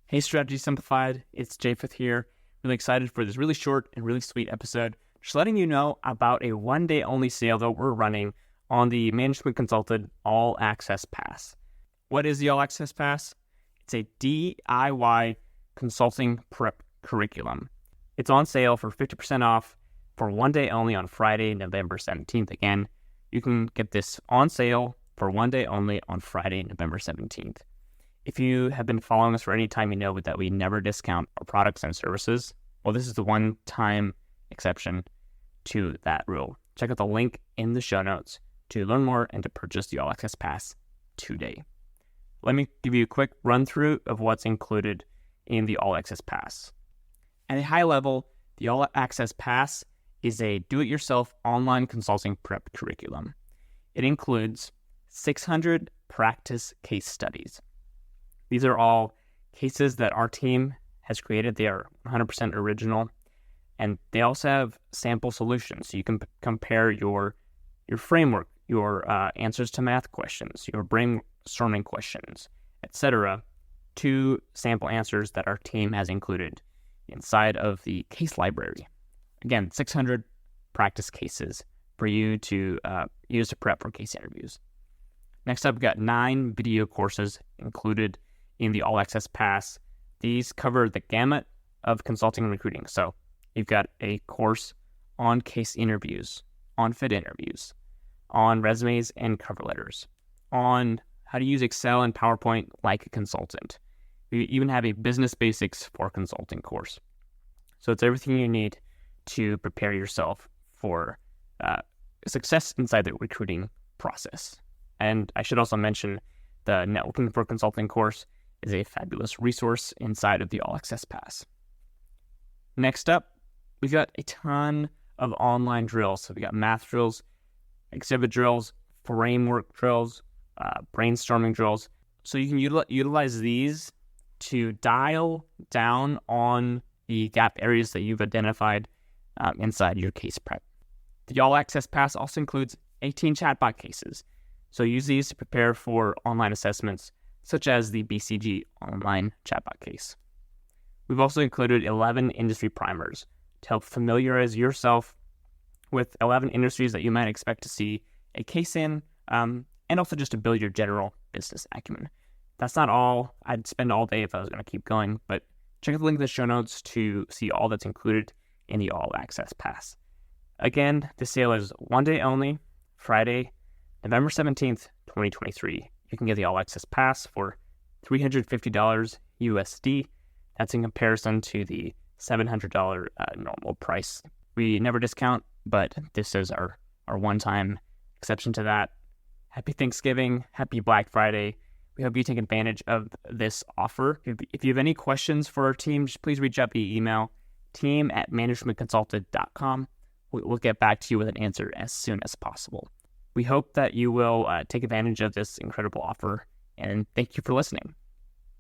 Hey, Strategy Simplified, it's Japheth here. Really excited for this really short and really sweet episode. Just letting you know about a one-day only sale that we're running on the Management Consulted All Access Pass. What is the All Access Pass? It's a DIY consulting prep curriculum. It's on sale for 50% off for one day only on Friday, November 17th. Again, you can get this on sale for one day only on Friday, November 17th. If you have been following us for any time, you know that we never discount our products and services. Well, this is the one-time exception to that rule. Check out the link in the show notes to learn more and to purchase the All Access Pass today. Let me give you a quick run-through of what's included in the All Access Pass. At a high level, the All Access Pass is a do-it-yourself online consulting prep curriculum. It includes 600 practice case studies. These are all cases that our team has created. They are 100% original, and they also have sample solutions. So you can compare your framework, your answers to math questions, your brainstorming questions, etc., to sample answers that our team has included inside of the case library. Again, 600 practice cases for you to use to prep for case interviews. Next up, we've got 9 video courses included in the All Access Pass. These cover the gamut of consulting and recruiting. So you've got a course on case interviews, on fit interviews, on resumes and cover letters, on how to use Excel and PowerPoint like a consultant. We even have a business basics for consulting course. So it's everything you need to prepare yourself for success inside the recruiting process. And I should also mention the Networking for Consulting course is a fabulous resource inside of the All Access Pass. Next up, we've got a ton of online drills. So we got math drills, exhibit drills, framework drills, brainstorming drills. So you can utilize these to dial down on the gap areas that you've identified inside your case prep. The All Access Pass also includes 18 chatbot cases. So use these to prepare for online assessments, such as the BCG online chatbot case. We've also included 11 industry primers to help familiarize yourself with 11 industries that you might expect to see a case in, and also just to build your general business acumen. That's not all. I'd spend all day if I was going to keep going, but check out the link in the show notes to see all that's included in the All Access Pass. Again, the sale is one day only, Friday, November 17th, 2023. You can get the All Access Pass for $350 USD. That's in comparison to the $700 normal price. We never discount, but this is our one-time exception to that. Happy Thanksgiving. Happy Black Friday. We hope you take advantage of this offer. If you have any questions for our team, just please reach out via email, team@managementconsulted.com. We'll get back to you with an answer as soon as possible. We hope that you will take advantage of this incredible offer, and thank you for listening.